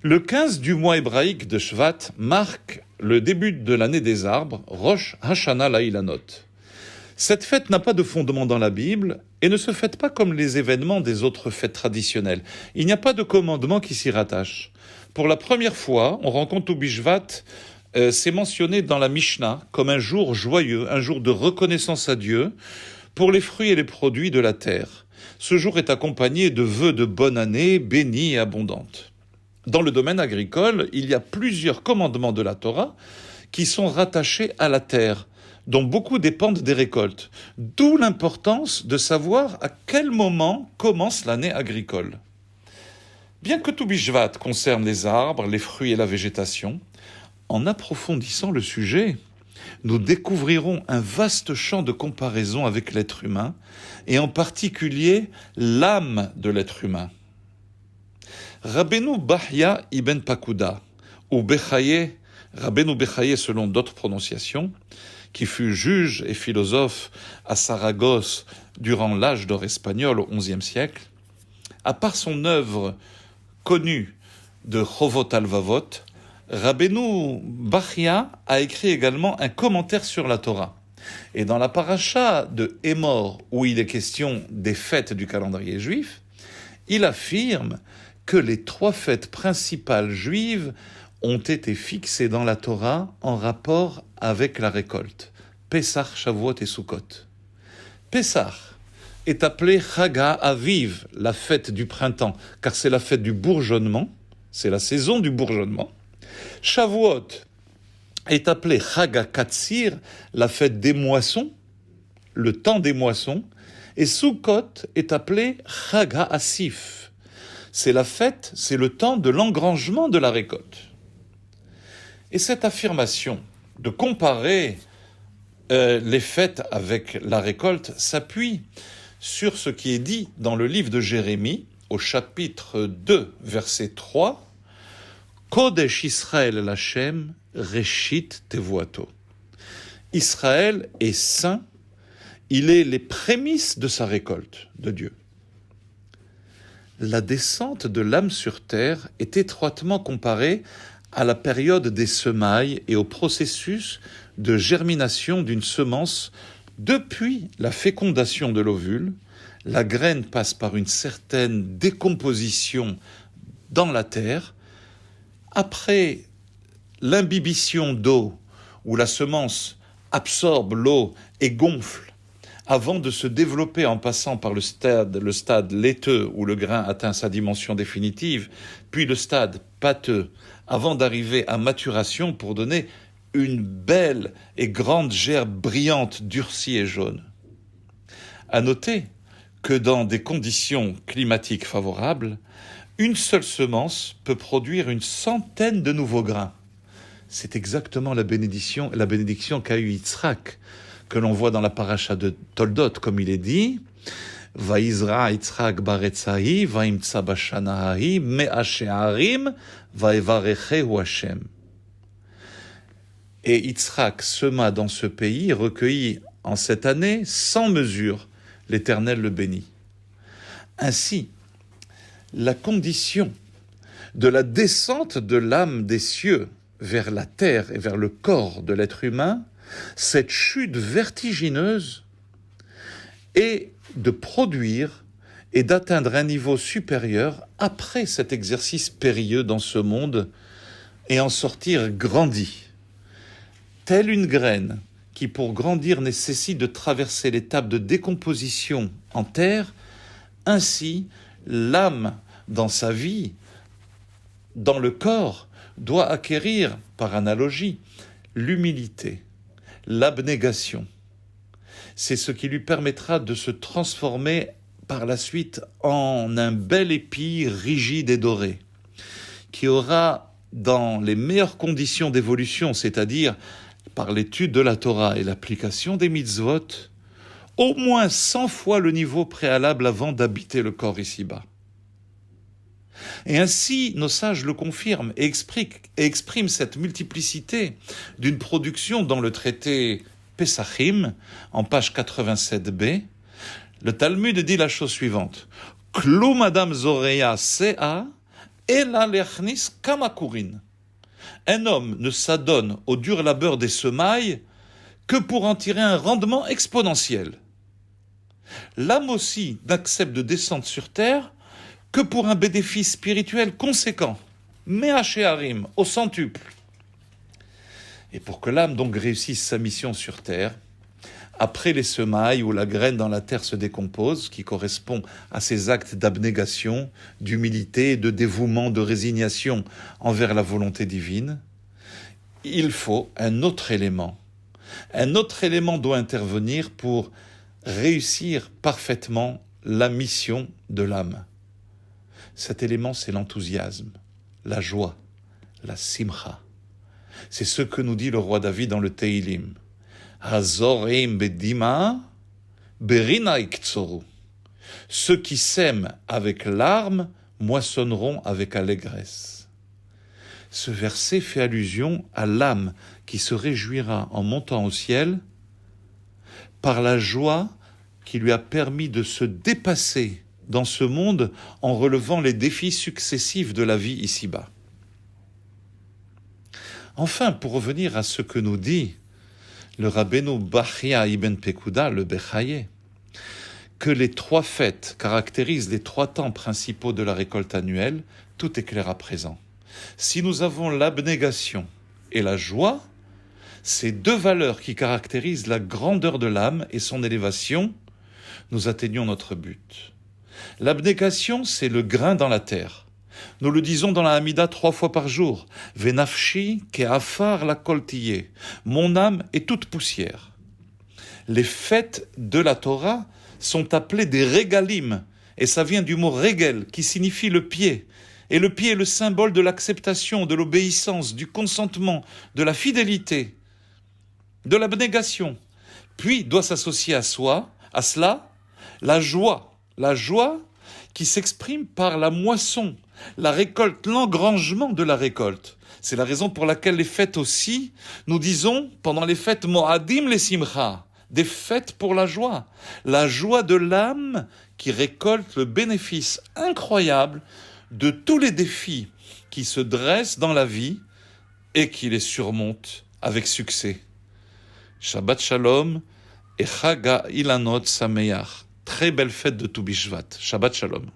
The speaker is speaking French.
Le 15 du mois hébraïque de Shvat marque le début de l'année des arbres, Rosh Hashanah La'ilanot. Cette fête n'a pas de fondement dans la Bible et ne se fête pas comme les événements des autres fêtes traditionnelles. Il n'y a pas de commandement qui s'y rattache. Pour la première fois, on rencontre Tou Bishvat, c'est mentionné dans la Mishnah comme un jour joyeux, un jour de reconnaissance à Dieu pour les fruits et les produits de la terre. Ce jour est accompagné de vœux de bonne année, bénie et abondante. Dans le domaine agricole, il y a plusieurs commandements de la Torah qui sont rattachés à la terre, dont beaucoup dépendent des récoltes. D'où l'importance de savoir à quel moment commence l'année agricole. Bien que Tou Bishvat concerne les arbres, les fruits et la végétation, en approfondissant le sujet, nous découvrirons un vaste champ de comparaison avec l'être humain, et en particulier l'âme de l'être humain. Rabbeinu Bahya ibn Pakuda, ou Bechaye, Rabbeinu Bechaye selon d'autres prononciations, qui fut juge et philosophe à Saragosse durant l'âge d'or espagnol au XIe siècle, à part son œuvre connue de Chovot Halvavot, Rabbeinu Bahya a écrit également un commentaire sur la Torah. Et dans la paracha de Emor, où il est question des fêtes du calendrier juif, il affirme que les 3 fêtes principales juives ont été fixées dans la Torah en rapport avec la récolte. Pessah, Shavuot et Sukkot. Pessah est appelé Chaga Aviv, la fête du printemps, car c'est la fête du bourgeonnement, c'est la saison du bourgeonnement. Shavuot est appelé Chaga Katsir, la fête des moissons, le temps des moissons, et Sukkot est appelé Chaga Asif. C'est la fête, c'est le temps de l'engrangement de la récolte. Et cette affirmation de comparer les fêtes avec la récolte s'appuie sur ce qui est dit dans le livre de Jérémie, au chapitre 2, verset 3, « Kodesh Israël l'Hashem, Reshit Tevuato » Israël est saint, il est les prémices de sa récolte de Dieu. La descente de l'âme sur terre est étroitement comparée à la période des semailles et au processus de germination d'une semence. Depuis la fécondation de l'ovule, la graine passe par une certaine décomposition dans la terre. Après l'imbibition d'eau, où la semence absorbe l'eau et gonfle, avant de se développer en passant par le stade laiteux où le grain atteint sa dimension définitive, puis le stade pâteux, avant d'arriver à maturation pour donner une belle et grande gerbe brillante, durcie et jaune. À noter que dans des conditions climatiques favorables, une seule semence peut produire une centaine de nouveaux grains. C'est exactement la bénédiction qu'a eue Yitzhak, que l'on voit dans la paracha de Toldot, comme il est dit, « Vaizra Yitzhak baretzahi, vaimtsa bashanahi, me'ah she'arim, vaevarechehu Hashem » Et Yitzhak sema dans ce pays, recueillit en cette année, sans mesure, l'Éternel le bénit. Ainsi, la condition de la descente de l'âme des cieux vers la terre et vers le corps de l'être humain, cette chute vertigineuse est de produire et d'atteindre un niveau supérieur après cet exercice périlleux dans ce monde et en sortir grandi. Telle une graine qui, pour grandir, nécessite de traverser l'étape de décomposition en terre, ainsi l'âme dans sa vie, dans le corps, doit acquérir, par analogie, l'humilité, l'abnégation. C'est ce qui lui permettra de se transformer par la suite en un bel épi rigide et doré, qui aura, dans les meilleures conditions d'évolution, c'est-à-dire par l'étude de la Torah et l'application des mitzvot, au moins 100 fois le niveau préalable avant d'habiter le corps ici-bas. Et ainsi, nos sages le confirment et expriment cette multiplicité d'une production dans le traité Pesachim, en page 87b. Le Talmud dit la chose suivante. Klum Adam Zoreya Sea, Ela leachnis kamakurin. Un homme ne s'adonne au dur labeur des semailles que pour en tirer un rendement exponentiel. L'âme aussi n'accepte de descendre sur terre que pour un bénéfice spirituel conséquent, Me'asheharim, au centuple. Et pour que l'âme donc réussisse sa mission sur terre, après les semailles où la graine dans la terre se décompose, qui correspond à ces actes d'abnégation, d'humilité, de dévouement, de résignation envers la volonté divine, il faut un autre élément. Un autre élément doit intervenir pour réussir parfaitement la mission de l'âme. Cet élément, c'est l'enthousiasme, la joie, la simcha. C'est ce que nous dit le roi David dans le Teilim. Hazorim bedima, berina iktsoru. Ceux qui sèment avec larmes moissonneront avec allégresse. Ce verset fait allusion à l'âme qui se réjouira en montant au ciel par la joie qui lui a permis de se dépasser dans ce monde en relevant les défis successifs de la vie ici-bas. Enfin, pour revenir à ce que nous dit le Rabbeinu Bachya Ibn Pekouda, le Bechaye, que les 3 fêtes caractérisent les 3 temps principaux de la récolte annuelle, tout est clair à présent. Si nous avons l'abnégation et la joie, ces 2 valeurs qui caractérisent la grandeur de l'âme et son élévation, nous atteignons notre but. L'abnégation, c'est le grain dans la terre. Nous le disons dans la Hamida 3 fois par jour. Venafshi ke'afar la koltiye. Mon âme est toute poussière. Les fêtes de la Torah sont appelées des régalim, et ça vient du mot régel, qui signifie le pied. Et le pied est le symbole de l'acceptation, de l'obéissance, du consentement, de la fidélité, de l'abnégation. Puis doit s'associer à cela, la joie qui s'exprime par la moisson, la récolte, l'engrangement de la récolte. C'est la raison pour laquelle les fêtes aussi, nous disons, pendant les fêtes Moadim les Simcha, des fêtes pour la joie de l'âme qui récolte le bénéfice incroyable de tous les défis qui se dressent dans la vie et qui les surmonte avec succès. Shabbat Shalom et Chag HaIlanot Sameach. Très belle fête de Tou Bishvat. Shabbat Shalom.